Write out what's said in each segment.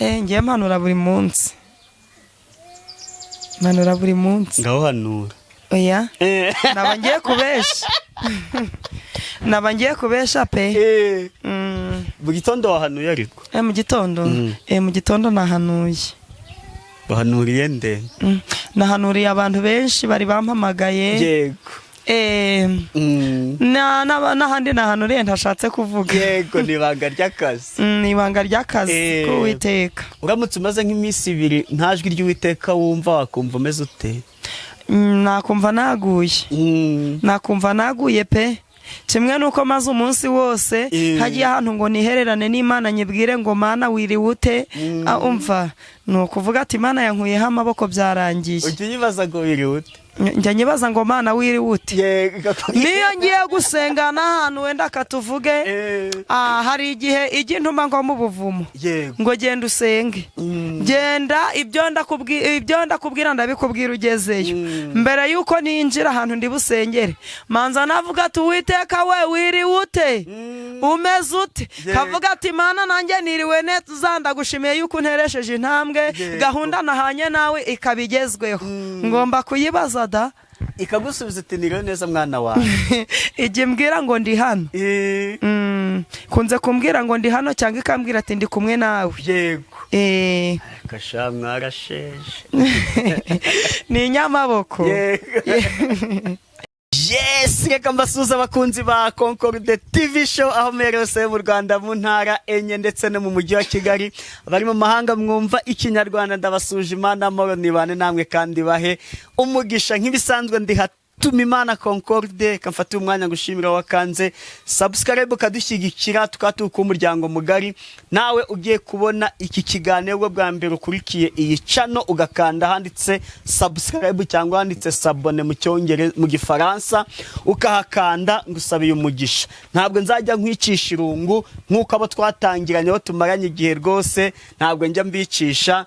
Ngiye mpanura buri munsi. Mpanura buri munsi. Ngaho hanura. Oya. Naba ngiye kubesha. Naba ngiye kubesha pe. Mu gitondo wahanuye ariko. Mu gitondo. Mu gitondo nahanuye. Wahanuriye nde? Nahanuriye abantu benshi bari bampamagaye. Yego. N'ahandi nahanuriye ntashatse kuvuga. Yego, ni ibanga ry'akazi. Ni ibanga ry'akazi k'Uwiteka. Uramutse umaze nk'iminsi 2 nta jwi ry'Uwiteka wumva, wakumva umeze ute? Nakumva naguye. Nakumva naguye pe. Kimwe nuko maze umunsi wose hagiye ahantu ngo nihererane n'Imana nyibwire ngo Mana wiriwe ute. Umva nukuvuga ati Imana yankuyeho amaboko byarangiye. Ukiyibaza ngo wiriwe ute? Njya nyibaza ngo Mana wiriwe ute. Niyo ngiye gusenga n'ahantu wenda katuvuge hari igihe igintuma ngo mu buvumo ngo genda usenge. Genda ibyo ndakubwira ndabikubwira ugezeyo. Mbere yuko ninjira ahantu ndi busengere manza navuga ati Uwiteka we wiriwe ute, umeze ute. Kavuga ati Mana nanjye niriwe neza ndagushimiye yuko unteresheje intambwe, gahunda nahanye nawe ikabigezweho. Ngomba kuyibaza da ikagusubiza ati niriwe neza mwana wawe. Ije mbwira ngo ndi hano. Kunze kumbwira ngo ndi hano cyangwa ikambwira ati ndi kumwe nawe. Yego. Kasha mwarasheje. Ni nyamaboko. Yes, reka mbasuza abakunzi ba Concorde TV show aho merose mu Rwanda mu ntara enye ndetse no mu mujyi wa Kigali. Bari mu mahanga mwumva ikinyarwanda ndabasuje Imana amahoro nibane namwe kandi bahe umugisha nk'ibisanzwe ndi tuma Imana Concorde kamfata umwanya gushimira wakanze subscribe kadushyigikira tukatuka umuryango mugari. Nawe ugiye kubona iki kiganiro bwa mbere ukurikiye iyi channel ugakanda handitse subscribe cyangwa handitse s'abonner mu cyongereza mu gifaransa ukahakanda ngusabiye umugisha. Ntabwo nzajya nkwicisha irungu nkuko abo twatangiranye bo tumaranye igihe rwose, ntabwo njya mbicisha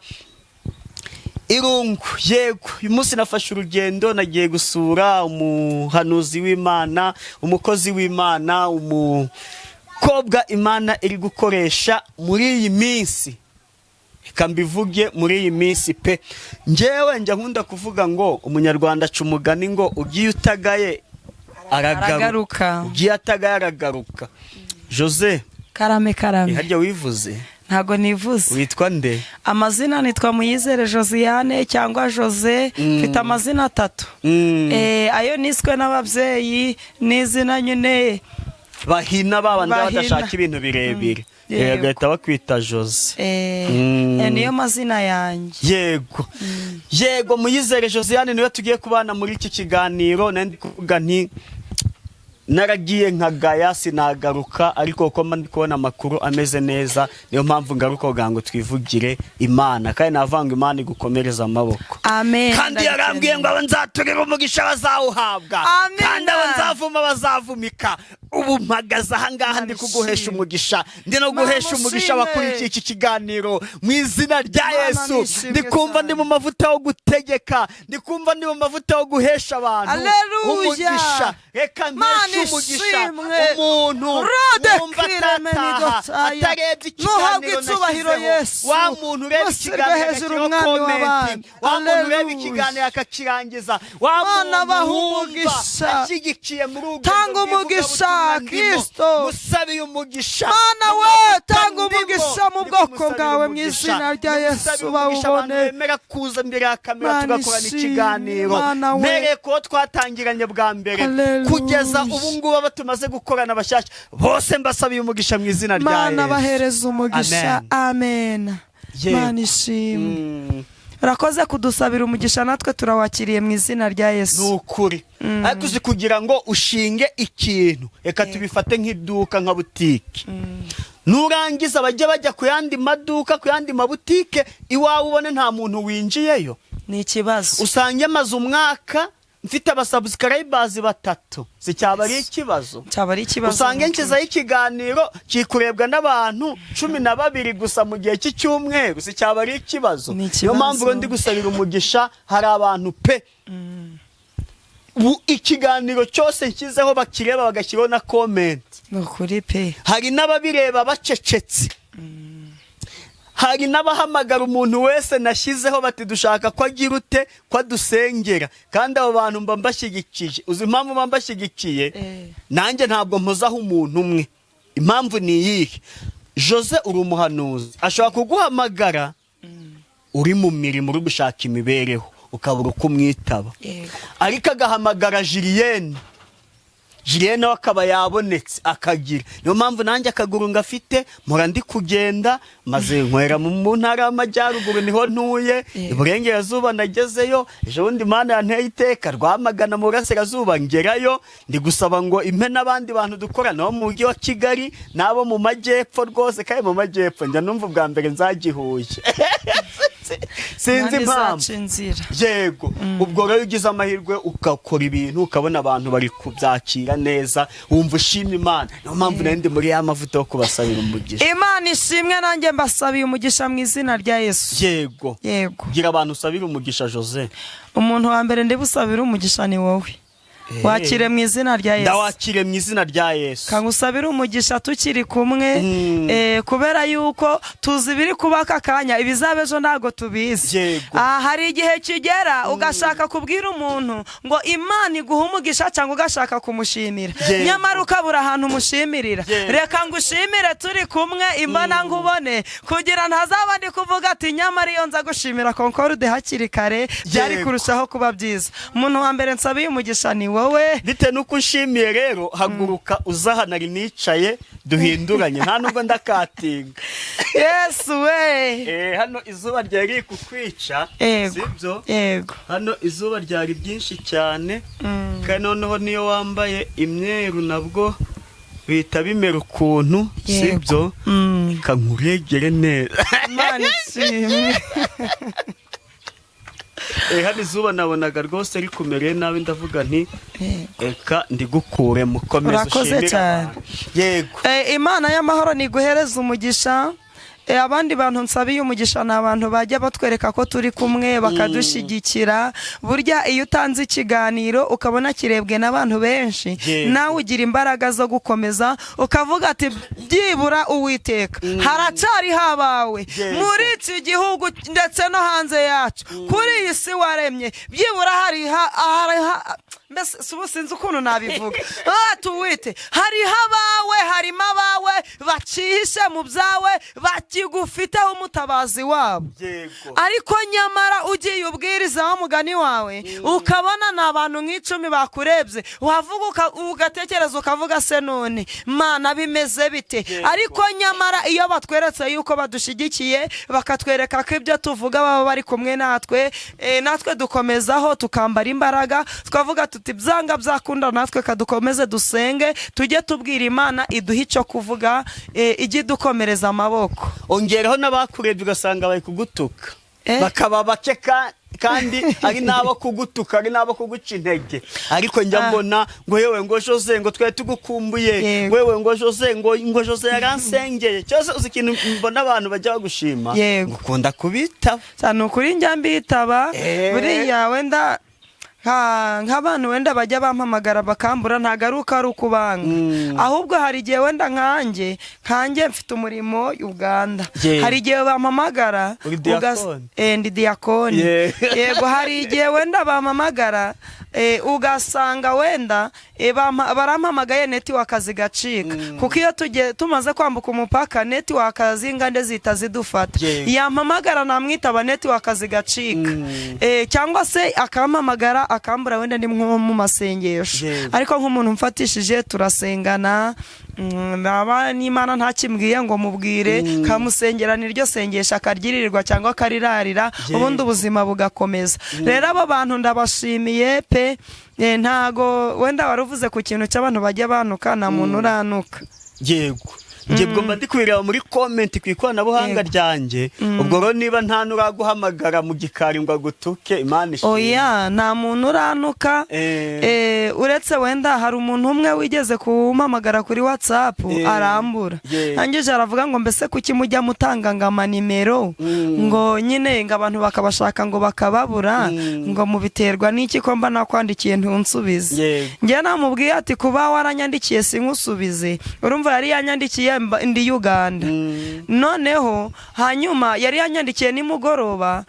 irungu. Yego, uyu munsi nafashe urugendo nagiye gusura umuhanuzi w'Imana, umukozi w'Imana, umukobwa Imana iri gukoresha muri iyi minsi. Reka mbivuge muri iyi minsi pe. Njewe njya nkunda kuvuga ngo umunyarwanda aca umugani ngo ugiye utagaye aragaruka, ugiye atagaye aragaruka. Jose karame harya wivuze? Ntago nivuze. Witwa nde? Amazina nitwa Muyizere Josiane cyangwa Jose. Mfite amazina 3. Ayo niswe n'ababyeyi n'izina nyine bahina babandi badashaka ibintu birebire. Agahita bakwita Jose. Niyo mazina yanjye. Yego. Yego, Muyizere Josiane niwe tugiye kubana muri iki kiganiro. Nandi kuvuga nti naragiye nkagaya sinagaruka, ariko uko ndi kubona amakuru ameze neza niyo mpamvu ngaruka ngo twivugire Imana, kandi navanga Imana igukomereza amaboko. Amen. Kandi yarambwiye ngo abanzaturira umugisha bazawuhabwa, kandi abanzavuma bazavumika. Ubu mpagaze ahangaha ndi kuguhesha umugisha, ndi no guhesha umugisha bakurikiye iki kiganiro mu izina rya Yesu. Ndi kumva ndi mu mavuta yo gutegeka, ndi kumva ndi mu mavuta yo guhesha abantu umugisha. Reka mpeshe umugisha umuntu wumva atataha atarebye ikiganiro nashyizeho, wa muntu ureba ikiganiro akakiraho komenti, wa muntu ureba ikiganiro akakirangiza, wa muntu wumva ashyigikiye muri ubwo tanga umugisha Kristo, musabiye umugisha. Mana we tanga umugisha mu bwoko bwawe mu izina rya Yesu bawubone. Bemera kuza imbere ya kamera tugakorana ikiganiro, mere ko twatangiranye bwa mbere kugeza ubu ngubu batumaze gukorana bashyashya bose mbasabiye umugisha mu izina rya Yesu. Mana bahereza umugisha. Amen. Mana ishimwe. Rakoze kudusabira umugisha natwe turawakiriye mu izina rya Yesu. Nukuri. Ariko uzi kugira ngo ushinge ikintu reka tubifate nk'iduka nka butike. Nurangiza bajya ku yandi maduka ku yandi mabutike iwawe ubone nta muntu winjiyeyo. Ni ikibazo. Usange amaze umwaka mfite abasubscribers 3, si cyaba ari ikibazo. Cyaba ari ikibazo. Usange nkiza ikiganiro kikurebwa n'abantu 12 gusa mu gihe cy'icyumweru, si cyaba ari ikibazo. Yo mpamvu ndi gusabira umugisha hari abantu pe. Ikiganiro cyose nkizeho bakireba bagashyiraho na comment. Nukuri pe. Hari n'ababireba bacecetse. hari n'abahamagara umuntu wese nashyizeho bati dushaka ko agira ute ko dusengera, kandi abo bantu mba mbashyigikiye. uzi impamvu mba mbashyigikiye? nanjye ntabwo mpozaho umuntu umwe. impamvu ni iyihe? Jose uri umuhanuzi, ashobora kuguhamagara uri mu mirimo uri gushaka imibereho ukabura uko umwitaba, ariko agahamagara Julienne we akaba yabonetse akagira. niyo mpamvu nanjye akaguru ngafite mpora ndi kugenda, maze nkwera mu ntara y'amajyaruguru niho ntuye, iburengerazuba nagezeyo, ejo bundi Imana yanteye iteka Rwamagana mu burasirazuba ngerayo, ndi gusaba ngo impe n'abandi bantu dukorana bo mu mujyi wa Kigali n'abo mu majyepfo rwose, kandi mu majyepfo njya numva ubwa mbere nzagihuye sinzi impamvu. yego ubwo rero ugize amahirwe ugakora ibintu ukabona abantu bari kubyakira neza, wumva ushimye Imana. niyo mpamvu nandi muri ya mavuta yo kubasabira umugisha. Imana ishimwe, nanjye mbasabiye umugisha mu izina rya Yesu. yego gira abantu usabira umugisha. Jose, umuntu wa mbere ndi busabira umugisha ni wowe. wakire mu izina rya Yesu. ndawakire mu izina rya Yesu. kangusabira umugisha tukiri kumwe, kubera yuko tuzi biri kubaka kanya, ibizabe ejo ntago tubizi. hari igihe kigera ugashaka kubwira umuntu ngo Imana iguha umugisha cyangwa ugashaka kumushimira, nyamara ukabura ahantu umushimirira. reka ngushimire turi kumwe imbona nkubone, kugira ntazaba ndi kuvuga ati nyamara iyo nza gushimira Concorde hakiri kare byari kurushaho kuba byiza. umuntu wa mbere nsabiye umugisha ni wowe. bite nuko ushimiye rero haguruka uzahanari nicaye duhinduranye, nta nubwo ndakatinga. Yesu we. hano izuba ryari kukwica, sibyo? hano izuba ryari byinshi cyane, kandi noneho niyo wambaye imyeru nabwo bita bimera ukuntu, sibyo? kankuregere neza. Imana ishimwe. hano izuba nabonaga rwose rikumereye nabi, ndavuga nti eka ndigukure mukomeze ushimira. yego Imana y'amahoro niguhereza umugisha. abandi bantu nsabiye umugisha ni abantu bajya batwereka ko turi kumwe bakadushyigikira. burya iyo utanze ikiganiro ukabona kirebwe n'abantu benshi, nawe ugira imbaraga zo gukomeza ukavuga ati byibura Uwiteka haracariho abawe muri iki gihugu ndetse no hanze yacu, kuri iyi si waremye, byibura mbese sinzi ukuntu nabivuga. tuwite hariho abawe, harimo abawe bacihishe mu byawe, bakigufiteho umutabazi wabo. ariko nyamara ugiye ubwiriza wa mugani wawe ukabona ni abantu nk'icumi bakurebye, wavuga ugatekereza ukavuga se none Mana bimeze bite? ariko nyamara iyo batweretse yuko badushyigikiye bakatwereka ko ibyo tuvuga baba bari kumwe natwe, natwe dukomezaho tukambara imbaraga, twavuga tuti byanga byakunda natwe kadukomeze dusenge, tujye tubwira Imana iduhe icyo kuvuga, ijye dukomereza amaboko. ongeraho n'abakurebye ugasanga bari kugutuka, bakaba bake kandi ari nabo kugutuka, ari nabo kuguca intege. ariko njya mbona ngo yewe ngo Jose ngo twe tugukumbuye, wewe ngo Jose ngo Jose yaransengeye. cyose uzi ikintu mbona abantu bajya bagushima, ngukunda kubitaba cyane. ukuri njya mbitaba, buriya wenda nk'abantu wenda bajya bampamagara bakambura, ntagaruka ari ukubanga, ahubwo hari igihe wenda nkanjye mfite umurimo Uganda, hari igihe bampamagara ndi diakoni. yego hari igihe wenda bampamagara ugasanga wenda barampamagaye network zigacika, kuko iyo tumaze kwambuka umupaka network zingande zita zidufata. yampamagara namwitaba network zigacika, cyangwa se akampamagara akambura wenda ndi mu masengesho, ariko nk'umuntu mfatishije turasengana, n'Imana ntakimbwiye ngo mubwire, kamusengera niryo sengesha akaryiririrwa cyangwa akarirarira, ubundi ubuzima bugakomeza. rero abo bantu ndabashimiye pe. ntago wenda waruvuze ku kintu cy'abantu bajya banuka, na muntu uranuka. yego njye mba ndi kubireba muri comment ku ikoranabuhanga ryanjye. ubwo rero niba nta nuraguhamagara mu gikari ngo agutuke, Imana ishimwe. oya nta muntu uranuka, uretse wenda hari umuntu umwe wigeze kumpamagara kuri WhatsApp arambura, hangije aravuga ngo mbese kuki mujya mutanga ngo amanimero, ngo nyine ngo abantu bakabashaka ngo bakababura, ngo mubiterwa n'iki ko mba nakwandikiye ntunsubize. njye namubwiye ati kuba waranyandikiye sinkusubize, urumva yari yanyandikiye ndi Uganda. Noneho hanyuma yari yanyandikiye nimugoroba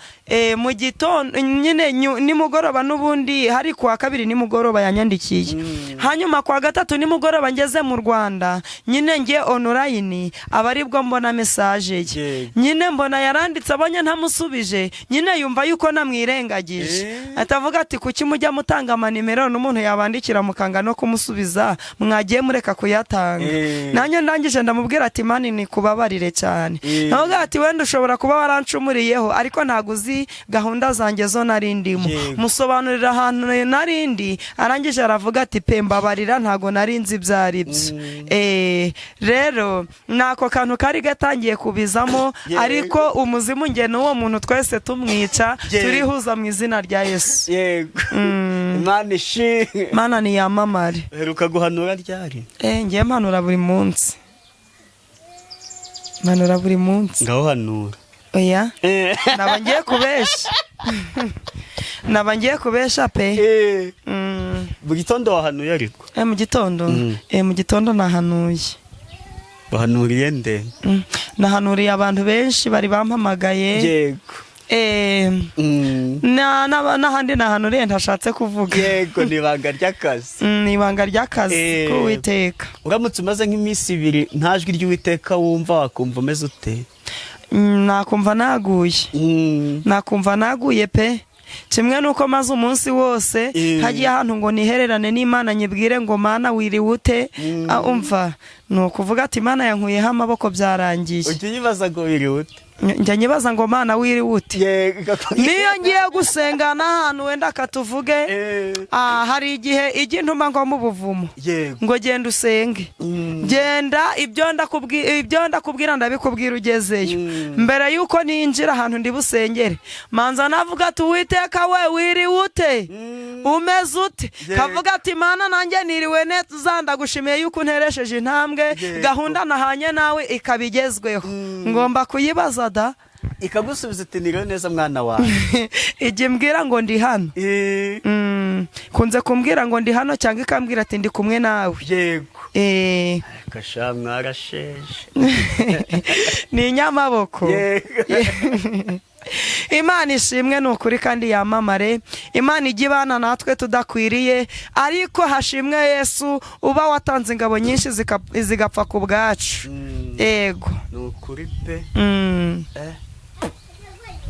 mu gitondo nyine nimugoroba n'ubundi hari kwa kabiri nimugoroba yanyandikiye. Hanyuma kwa gatatu nimugoroba ngeze mu Rwanda nyine ngiye online abaribwo mbona message ye. Nyine mbona yaranditse abonye ntamusubije, nyine yumva yuko namwirengagije. Atavuga ati kuki mujya mutanga amanimero n'umuntu yabandikira mukanga no kumusubiza, mwagiye mureka kuyatanga. Nanjye ndangije ndamubwira ati mani ni kubabarire cyane. Navuga ati wenda ushobora kuba warancumuriyeho ariko ntaguzi gahunda zanjye zo narindimo. Musobanurira ahantu narindi, arangije aravuga ati pembabarira ntago narinzi ibyari byo. Rero nako kantu kari gatangiye kubizamo, ariko umuzimu nge n'uwo muntu twese tumwica, turihuza mu izina rya Yesu. Yego. Mana ni yamamare. Heruka guhanura ryari? Ngiye mpanura buri munsi. Manura buri munsi. Ngaho hanura. Oya. Nabangiye kubesha. Nabangiye kubesha pe. Mu gitondo wahanuye ariko? Mu gitondo. Mu gitondo nahanuye. Wahanuriye nde? Nahanuriye abantu benshi bari bampamagaye. Yego. N'ahandi nahanuriye ntashatse kuvuga. Yego, ni ibanga ry'akazi. Ni ibanga ry'akazi k'Uwiteka. Uramutse umaze nk'iminsi 2 nta jwi ry'Uwiteka wumva, wakumva umeze ute? Nakumva naguye. Nakumva naguye pe. Kimwe nuko maze umunsi wose hagiye ahantu ngo nihererane n'Imana nyibwire ngo Mana wiriwe ute. Umva nukuvuga ati Mana yankuyeho amaboko byarangiye. Ujye yibaza ngo wiriwe ute? Njya nyibaza ngo Mana wiriwe ute. Niyo ngiye gusenga n'ahantu wenda katuvuge hari igihe igintuma ngo mu buvumo ngo genda usenge. Genda ibyo ndakubwira ndabikubwira ugezeyo. Mbere yuko ninjira ahantu ndi busengere manza navuga ati Uwiteka we wiriwe ute, umeze ute. Kavuga ati Mana nanjye niriwe neza, ndagushimiye yuko unteresheje intambwe, gahunda nahanye nawe ikabigezweho. Ngomba kuyibaza da ikagusubiza ati niriwe neza mwana wawe. Ije mbwira ngo ndi hano. Kunze kumbwira ngo ndi hano cyangwa ikambwira ati ndi kumwe nawe. Yego. Kasha mwarasheje. Ni nyamaboko. Imana ishimwe n'ukuri kandi yamamare. Imana igibana natwe tudakwiriye, ariko hashimwe Yesu uba watanze ingabo nyinshi zigapfa ku bwacu. Yego. N'ukuri pe.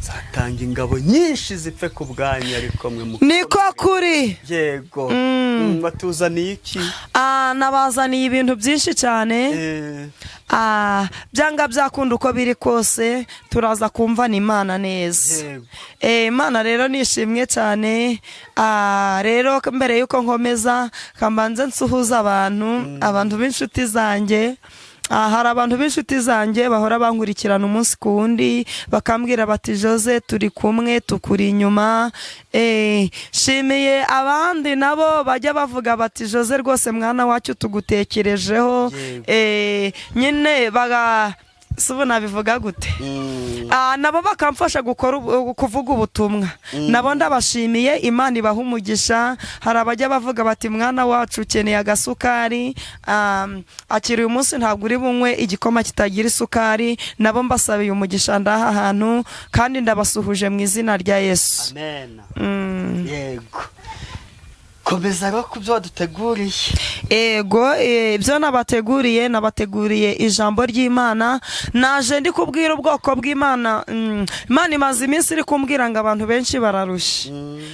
Zatanga ingabo nyinshi zipfe ku bwanyu ariko mwe mu. Niko kuri. Yego. Batuzaniye iki? Nabazaniye ibintu byinshi cyane. Byanga byakunda uko biri kose turaza kumva ni Imana neza. Imana rero nishimwe cyane. Rero mbere yuko nkomeza kambanze nsuhuza abantu b'inshuti zanjye. Hari abantu b'inshuti zanjye bahora bankurikirana umunsi ku wundi bakambwira bati Jose turi kumwe tukuri inyuma. Shimiye abandi nabo bajya bavuga bati Jose rwose mwana wacu tugutekerejeho. Nyine subona bivuga gute. Nabo bakamfasha kuvuga ubutumwa. Nabo ndabashimiye, Imana ibaha umugisha. Hari abajya bavuga bati mwana wacu ukeneye agasukari, akiri uyu munsi ntabwo uri bunywe igikoma kitagira isukari. Nabo mbasabiye umugisha ndaha ahantu kandi ndabasuhuje mu izina rya Yesu. Amen. Yego. Komeza rero kubyo waduteguriye. Ego, ibyo nabateguriye ijambo ry'Imana. Naje ndi kubwira ubwoko bw'Imana. Imana imaze iminsi iri kumbwira ngo abantu benshi bararusha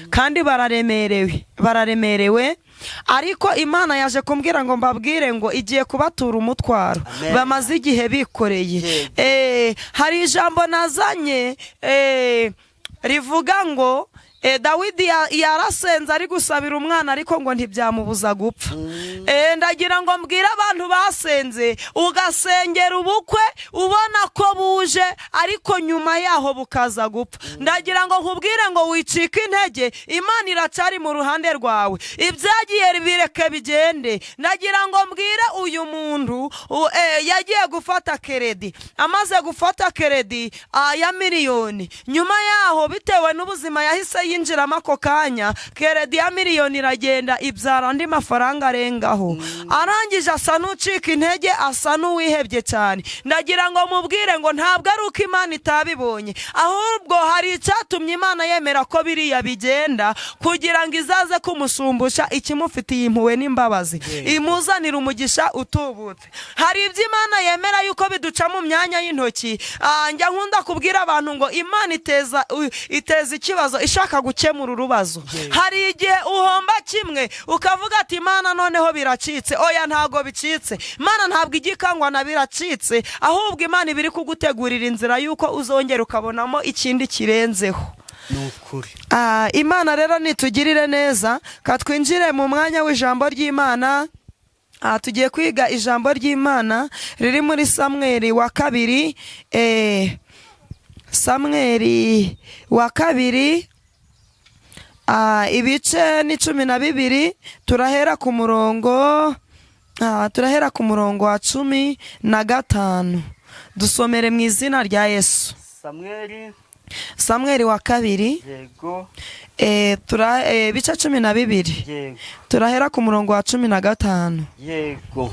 kandi bararemerewe. Ariko Imana yaje kumbwira ngo mbabwire ngo igiye kubatura umutwaro bamaze igihe bikoreye. Hari ijambo nazanye rivuga ngo Dawidi yarasenze ari gusabira umwana ariko ngo ntibyamubuza gupfa. Ndagira ngo mbwira abantu basenze ugasengera ubukwe ubona ko buje ariko nyuma yaho bukaza gupfa. Ndagira ngo nkubwire ngo wicike intege, Imana iracari mu ruhande rwawe, ibyagiye bireke bigende. Ndagira ngo mbwire uyu muntu yagiye gufata keredi, amaze gufata keredi ya miliyoni, nyuma yaho bitewe n'ubuzima yahise kuyinjiramo ako kanya keredi ya miliyoni iragenda ibyara andi mafaranga arengaho. Arangije asa n'ucika intege, asa n'uwihebye cyane. Ndagira ngo mubwire ngo ntabwo ari uko Imana itabibonye, ahubwo hari icyatumye Imana yemera ko biriya bigenda kugira ngo izaze kumusumbusha ikimufitiye impuhwe n'imbabazi, imuzanira umugisha utubutse. Hari ibyo Imana yemera yuko biduca mu myanya y'intoki. Njya nkunda kubwira abantu ngo Imana iteza ikibazo ishaka gukemura urubazo. Hari igihe uhomba kimwe ukavuga ati Imana noneho biracitse. Oya, ntago bicitse. Imana ntabwo igikangwa na biracitse, ahubwo Imana ibiri kugutegurira inzira yuko uzongera ukabonamo ikindi kirenzeho. Nukuri. Imana rero nitugirire neza, katwinjire mu mwanya w'ijambo ry'Imana. Tugiye kwiga ijambo ry'Imana riri muri Samweli wa kabiri, Samweli wa kabiri, ibice ni 12. Turahera ku murongo wa 15. Dusomere mu izina rya Yesu. Samweli wa kabiri, yego, ibice 12. yego, turahera ku murongo wa 15. yego.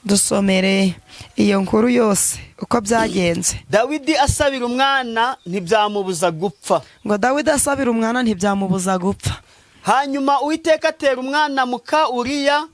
Dusomere iyo nkuru yose uko byagenze. Dawidi asabira umwana ntibyamubuza gupfa. Ngo Dawidi asabira umwana ntibyamubuza gupfa. Hanyuma Uwiteka atera umwana muka Uriya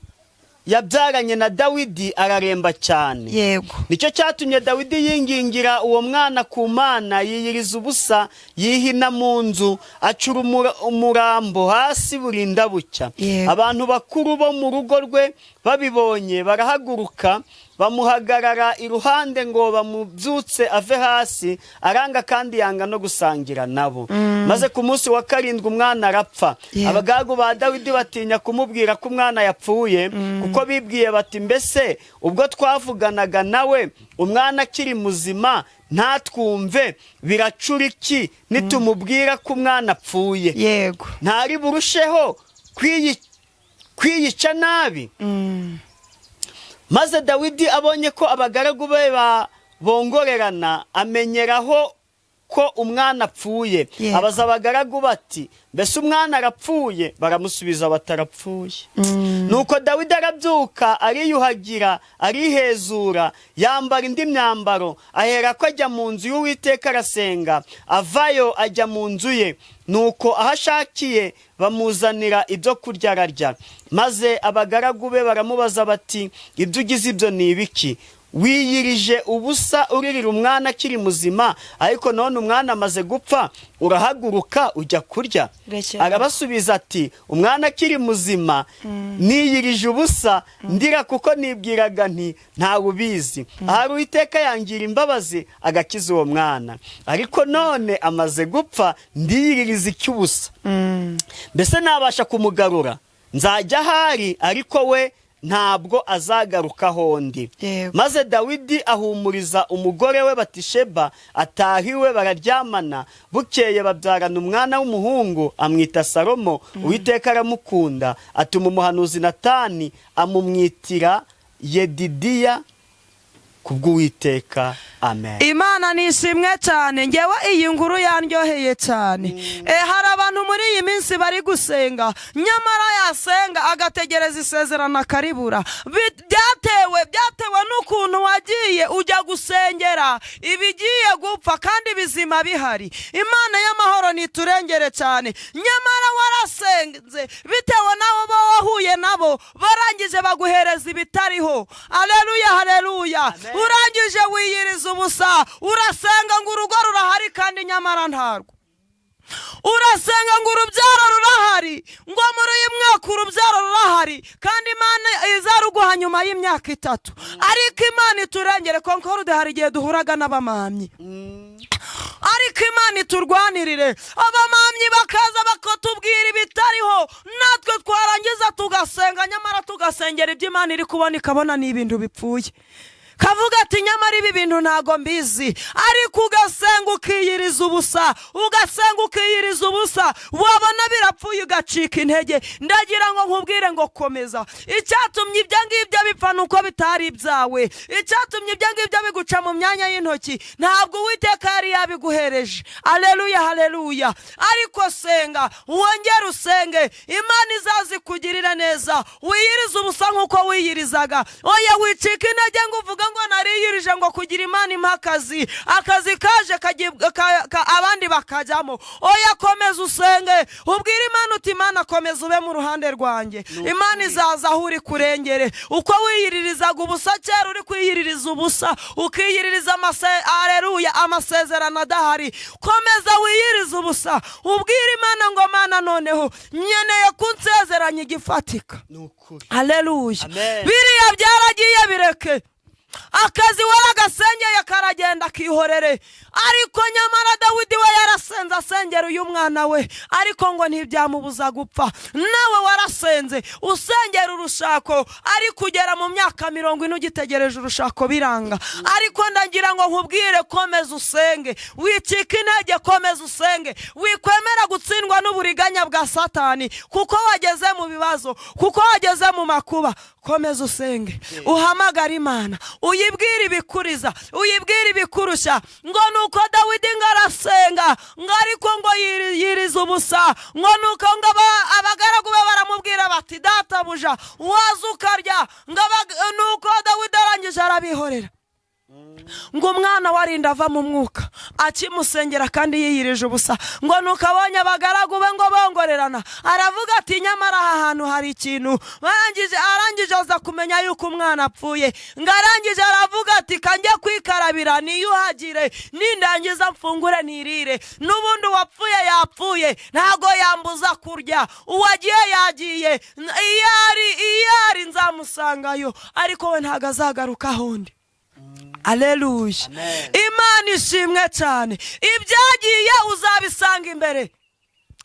yabyaranye na Dawidi, araremba cyane. Yego. Nicyo cyatumye Dawidi yingingira uwo mwana ku Mana, yiyiriza ubusa, yihina mu nzu, acura umurambo hasi burinda bucya. Abantu bakuru bo mu rugo rwe babibonye barahaguruka, bamuhagarara iruhande ngo bamubyutse ave hasi, aranga kandi yanga no gusangira nabo. Maze ku munsi wa 7 umwana arapfa. Abagaragu ba Dawidi batinya kumubwira ko umwana yapfuye, kuko bibwiye bati mbese ubwo twavuganaga nawe umwana akiri muzima ntatwumve biracura iki nitumubwira ko umwana apfuye? Yego. Ntari burusheho kwiyica nabi. Maze Dawidi abonye ko abagaragu be bongorerana, amenyeraho ko umwana apfuye. Abaza abagaragu bati mbese umwana arapfuye? Baramusubiza batarapfuye. Nuko Dawidi arabyuka, ariyuhagira, arihezura, yambara indi myambaro, ahera ko ajya mu nzu y'Uwiteka arasenga, avayo ajya mu nzu ye. Nuko ahashakiye bamuzanira ibyo kurya ararya. Maze abagaragu be baramubaza bati ibyo ugize ibyo ni ibiki? Wiyirije ubusa uririra umwana akiri muzima, ariko none umwana amaze gupfa urahaguruka ujya kurya? Arabasubiza ati umwana akiri muzima niyirije ubusa ndira, kuko nibwiraga nti ntawe ubizi. Ahari Uwiteka yangira imbabazi agakiza uwo mwana, ariko none amaze gupfa ndiyiririza icy'ubusa. Mbese nabasha kumugarura? Nzajya ahari, ariko we ntabwo azagaruka hondi. Maze Dawidi ahumuriza umugore we Batisheba, atahiwe, bararyamana. Bukeye babyarana umwana w'umuhungu, amwita Salomo. Uwiteka aramukunda, atuma umuhanuzi Natani amumwitira Yedidiya kubw'Uwiteka. Amen. Imana nishimwe cyane. Ngewe iyi nkuru yaryoheye cyane. Hari abantu muri iyi minsi bari gusenga, nyamara yasenga agategereza isezerano akaribura. Byatewe n'ukuntu wagiye ujya gusengera ibigiye gupfa kandi bizima bihari. Imana y'amahoro niturengere cyane. Nyamara warasenze bitewe nabo wahuye nabo, barangije baguhereza ibitariho. Haleluya, haleluya. Urangije wiyiriza ubusa, urasenga ngo urugo rurahari kandi nyamara ntarwo. Urasenga ngo urubyaro rurahari, ngo muri uyu mwaka urubyaro rurahari kandi Imana izaruguha nyuma y'imyaka 3. Ariko Imana iturengere, konko hari igihe duhuraga n'abamamyi, ariko Imana iturwanirire. Abamamyi bakaza bakatubwira ibitariho, natwe twarangiza tugasenga, nyamara tugasengera ibyo Imana iri kubona ikabona ni ibintu bipfuye. Kavuga ati nyamara ibi bintu ntago mbizi, ariko ugasenga ukiyiriza ukiyiriza ubusa, ugasenga ukiyiriza ubusa, wabona birapfuye ugacika intege, ndagira ngo nkubwire ngo komeza. Icyatumye ibyo ngibyo bipfa nuko bitari ibyawe, icyatumye ibyo ngibyo biguca mu myanya y'intoki ntabwo Uwiteka yari yabiguhereje. Haleluya, haleluya. Ariko senga, wongere usenge, Imana izazikugirira neza. Wiyirize ubusa nkuko wiyirizaga. Oya wicika intege ngo uvuga ngo nariyirije ngo kugira Imana impa akazi kaje abandi bakajyamo. Oya komeza usenge, ubwire Imana uti Imana komeza ube mu ruhande rwanjye. Imana izaza aho uri kurengere. Uko wiyiririzaga ubusa kera uri kwiyiririza ubusa, ukiyiririza haleluya amasezerano adahari. Komeza wiyiriza ubusa, ubwire Imana ngo Mana noneho nyeneye kunsezeranya igifatika. Haleluya. Biriya byaragiye bireke, akazi waragasengeye karagenda kihorere. Ariko nyamara Dawidi we yarasenze asengera uyu mwana we, ariko ngo ntibyamubuza gupfa. Nawe warasenze usengera urushako, ariko kugera mu myaka 40 ugitegereje urushako biranga. Ariko ndagira ngo nkubwire komeza usenge, wicika intege, komeza usenge, wikwemera gutsindwa n'uburiganya bwa Satani, kuko wageze mu bibazo, kuko wageze mu makuba. Komeza usenge, uhamagara Imana, uyibwire ibikuriza, uyibwire ibikurusha. Ngo nuko Dawidi ngarasenga, ngo ariko ngo yiriza ubusa, ngo nuko ngo abagaragu be baramubwira bati databuja waza ukarya, nuko Dawidi arangije arabihorera. Ngo umwana warinda ava mu mwuka akimusengera kandi yiyirije ubusa, ngo nuko abonye abagaragu be ngo bongorerana, aravuga ati nyamara aha hantu hari ikintu. Arangije aza kumenya yuko umwana apfuye, ngo arangije aravuga ati kanjye kwikarabira niyuhagire, nindangiza mfungure nirire. N'ubundi wapfuye yapfuye, ntago yambuza kurya, uwagiye yagiye, iyari nzamusangayo, ariko we ntago azagaruka hondi. Haleluya. Imana ishimwe cyane, ibyagiye uzabisanga imbere.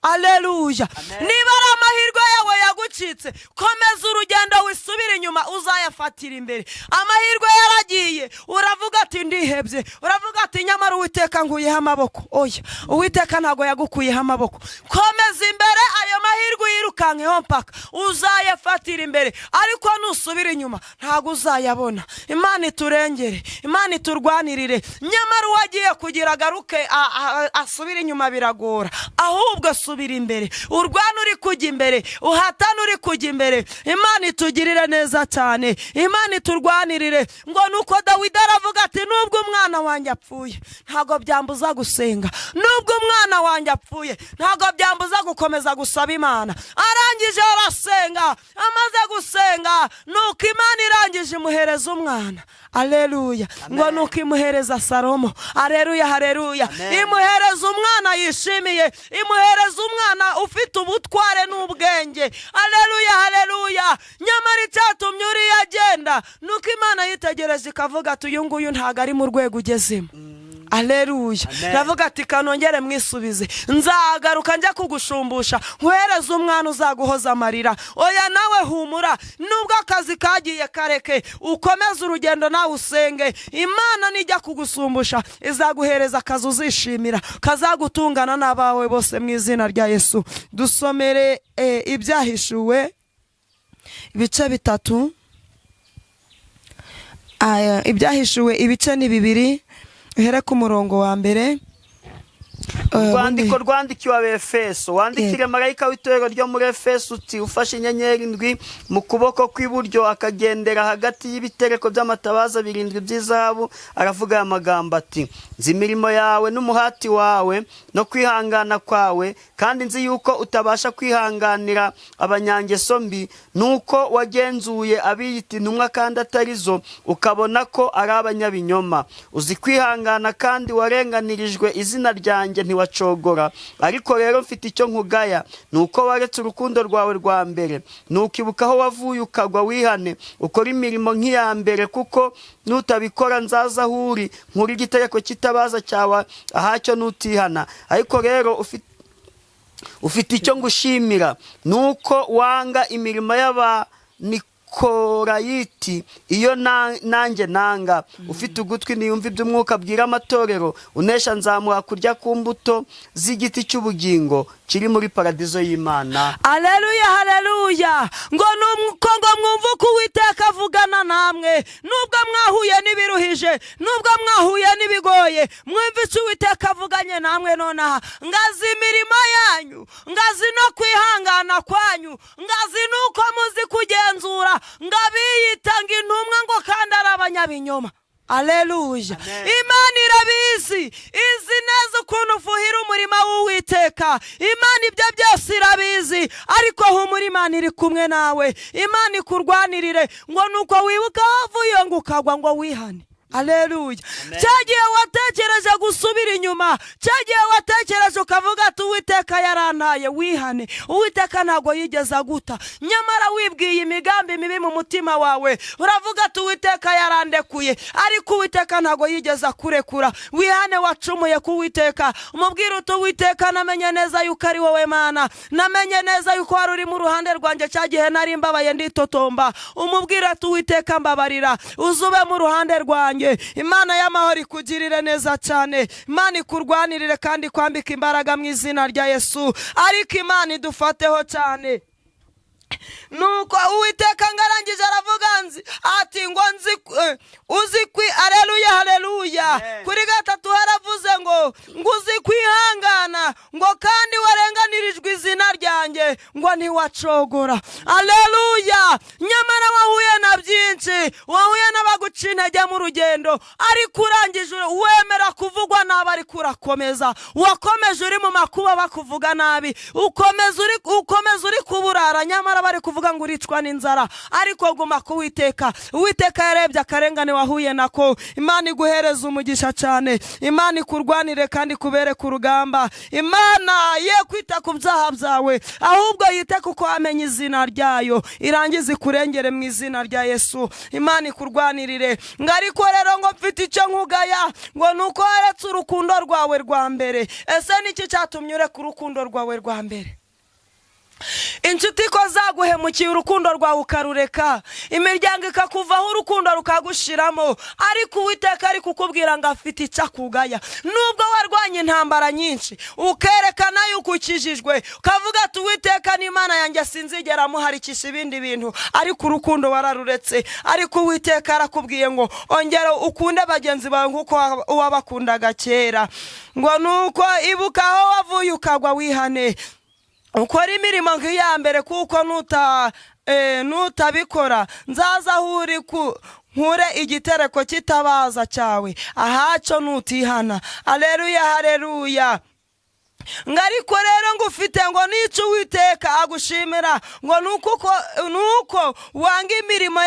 Haleluya. Niba ari amahirwe yawe yagucitse, komeza urugendo wisubire inyuma, uzayafatira imbere. Amahirwe yaragiye, uravuga ati ndihebye, uravuga ati nyamara Uwiteka nguyeho amaboko. Oya, Uwiteka ntago yagukuyeho amaboko. Komeza imbere, ayo mahirwe yirukankeho mpaka uzayafatira imbere. Ariko nusubira inyuma ntago uzayabona. Imana iturengere, Imana iturwanirire. Nyamara uwagiye kugira agaruke asubira inyuma biragora, ahubwo subira imbere, urwana uri kujya imbere, uhatana uri kujya imbere. Imana itugirire neza cyane, Imana iturwanirire. Ngo nuko Dawidi aravuga ati nubwo umwana wanjye apfuye ntago byambuza gusenga, nubwo umwana wanjye apfuye ntago byambuza gukomeza gusaba Imana. Arangije arasenga, amaze gusenga nuko Imana irangije imuhereza umwana. Haleluya. Ngo nuko imuhereza Salomo. Haleluya, haleluya. Imuhereza umwana yishimiye, imuhereza umwana ufite ubutware n'ubwenge. Haleluya, haleluya. Nyamara icyatumye uriya agenda nuko Imana yitegereje ikavuga ati uyu nguyu ntago ari mu rwego ugezemo. Haleluya. Navuga ati kanongere mwisubize, nzagaruka njya kugushumbusha, nkwereza umwana uzaguhoza amarira. Oya nawe humura, nubwo akazi kagiye kareke, ukomeze urugendo nawe usenge. Imana nijya kugusumbusha izaguhereza akazi uzishimira, kazagutungana n'abawe bose mu izina rya Yesu. Dusomere ibyahishuwe ibice 3. Ibyahishuwe ibice ni 2. Uhere ku murongo wa mbere. Urwandiko rwandikiwe Abefeso, wandikire marayika w'itorero ryo muri Efeso uti ufashe inyenyeri 7 mu kuboko kw'iburyo, akagendera hagati y'ibitereko by'amatabaza 7 by'izahabu, aravuga aya magambo ati nzi imirimo yawe n'umuhati wawe no kwihangana kwawe, kandi nzi yuko utabasha kwihanganira abanyangeso mbi, nuko wagenzuye abiyita intumwa kandi atarizo, ukabona ko ari abanyabinyoma. Uzi kwihangana kandi warenganirijwe izina ryanjye ntiwacogora. Ariko rero mfite icyo nkugaya, nuko waretse urukundo rwawe rwa mbere. Nukibuka aho wavuye ukagwa, wihane ukora imirimo nk'iya mbere, kuko nutabikora nzaza aho uri nkuri igitereko kitabaza cyawe ahacyo nutihana. Ariko rero ufite icyo ngushimira, nuko wanga imirimo y'abaniko nikorayiti, iyo nanjye nanga. Ufite ugutwi niyumva iby'umwuka abwira amatorero. Unesha nzamuha kurya ku mbuto z'igiti cy'ubugingo kiri muri paradizo y'Imana. Haleluya, haleluya. Ngo nuko ngo mwumva uko Uwiteka avugana namwe, nubwo mwahuye n'ibiruhije, nubwo mwahuye n'ibigoye, mwumva icyo Uwiteka avuganye namwe nonaha. Ngazi imirimo yanyu, ngazi no kwihangana kwanyu, ngazi nuko muzi kugenzura, ngabiyitanga intumwa ngo kandi ari abanyabinyoma. Haleluya. Imana irabizi, izi neza ukuntu ufuhira umurima w'Uwiteka. Imana ibyo byose irabizi, ariko humura, Imana iri kumwe nawe. Imana ikurwanirire, ngo nuko wibuka wavuye ngo ukagwa ngo wihane. Haleluya. Cyagiye watekereje gusubira inyuma, cyagiye watekereje ukavuga ati Uwiteka yarantaye, wihane. Uwiteka ntago yigeze aguta, nyamara wibwiye imigambi mibi mu mutima wawe, uravuga ati Uwiteka yarandekuye, ariko Uwiteka ntago yigeze akurekura. Wihane, wacumuye ku Uwiteka, umubwire uti Uwiteka, namenye neza yuko ari wowe Mana, namenye neza yuko wari uri mu ruhande rwanjye cyagihe nari mbabaye nditotomba. Umubwire ati Uwiteka, mbabarira, uzube mu ruhande rwanjye. Imana y'amahoro ikugirire neza cyane, Imana ikurwanirire kandi kwambika imbaraga mu izina rya Yesu. Ariko Imana idufateho cyane. Nuko Uwiteka ngarangije aravuga ati ngo uzi kwi, haleluya, haleluya. Kuri gatatu haravuze ngo uzi kwihangana, ngo kandi warenganirijwe izina ryanjye, ngo ntiwacogora. Haleluya. Nyamara wahuye na byinshi, wahuye n'abaguca intege mu rugendo, ariko urangije wemera kuvugwa nabi, ariko urakomeza. Wakomeje uri mu makuba bakuvuga nabi, ukomeza uri kuburara, nyamara bari kuvuga ngo uricwa n'inzara, ariko guma ku Uwiteka. Uwiteka yarebye akarengane wahuye nako. Imana iguhereza umugisha cyane, Imana ikurwanire kandi kubere ku rugamba. Imana ye kwita ku byaha byawe, ahubwo yite kuko wamenye izina ryayo, irangize ikurengere mu izina rya Yesu. Imana ikurwanirire. Ariko rero ngo mfite icyo nkugaya, ngo nuko waretse urukundo rwawe rwa mbere. Ese niki cyatumye ureka urukundo rwawe rwa mbere? Inshuti ko zaguhemukiye urukundo rwawe ukarureka, imiryango ikakuvaho urukundo rukagushiramo, ariko Uwiteka ari kukubwira ngo afite icyo akugaya. Nubwo warwanye intambara nyinshi, ukerekana yuko ukijijwe, ukavuga ati Uwiteka ni Imana yanjye, sinzigera muharikisha ibindi bintu, ariko urukundo wararuretse. Ariko Uwiteka arakubwiye ngo ongera ukunde bagenzi bawe nkuko wabakundaga kera. Ngo nuko ibuka aho wavuye ukagwa, wihane, ukora imirimo nk'iya mbere, kuko nutabikora nzaza aho uri nkure igitereko kitabaza cyawe, ahaco nutihana. Haleluya, haleluya. Ariko rero ngo ufite ngo nico Uwiteka agushimira, ngo nuko wanga imirimo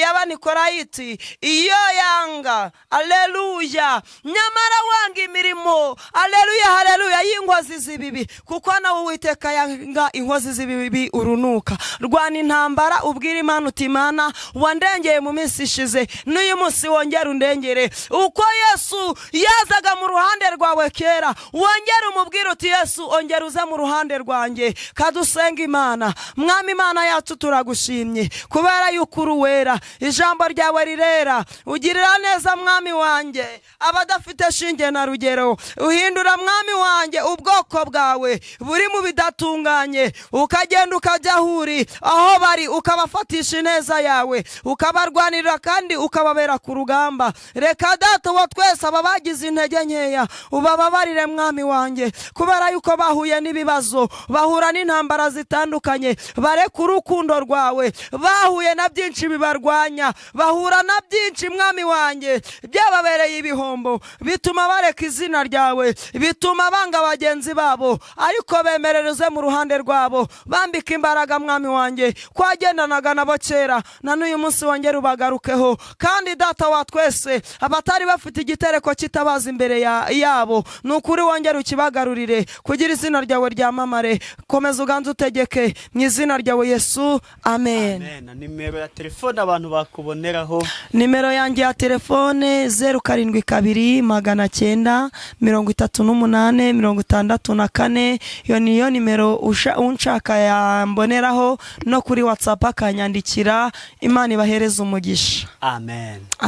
y'abanikorayiti iyo yanga. Haleluya. Nyamara wanga imirimo, haleluya, haleluya, y'inkozi z'ibibi, kuko nawe Uwiteka yanga inkozi z'ibibi urunuka. Rwana intambara, ubwira Imana uti Imana, wandengeye mu minsi ishize, n'uyu munsi wongera undengere. Uko Yesu yazaga mu ruhande rwawe kera, wongera umubwira uti Yesu, ongera uze mu ruhande rwanjye. Kadusenga Imana. Mwami Imana yacu, turagushimye kubera yuko uri wera, ijambo ryawe rirera. Ugirira neza Mwami wanjye abadafite shinge na rugero, uhindura Mwami wanjye ubwoko bwawe buri mu bidatunganye, ukagenda ukajya ahuri aho bari, ukabafatisha ineza yawe, ukabarwanirira kandi ukababera ku rugamba. Reka Data wa twese ababagize intege nkeya ubababarire Mwami wanjye, kubera yuko bahuye n'ibibazo, bahura n'intambara zitandukanye, bareka urukundo rwawe, bahuye na byinshi bibarwanya, bahura na byinshi Mwami wanjye byababereye ibihombo, bituma bareka izina ryawe, bituma banga bagenzi babo, ariko bemerereze mu ruhande rwabo, bambika imbaraga Mwami wanjye, kwagendanaga nabo kera, na n'uyu munsi wongera ubagarukeho. Kandi Data wa twese abatari bafite igitereko kitabaza imbere ya cyabo, nukuri wongere ukibagarurire kugira izina ryawe ryamamare. Komeza uganze utegeke mu izina ryawe Yesu, amen. Nimero ya telefone abantu bakuboneraho? Nimero yanjye ya telefone 07293864, iyo niyo nimero unshaka yamboneraho, no kuri WhatsApp akanyandikira. Imana ibahereze umugisha. Amen.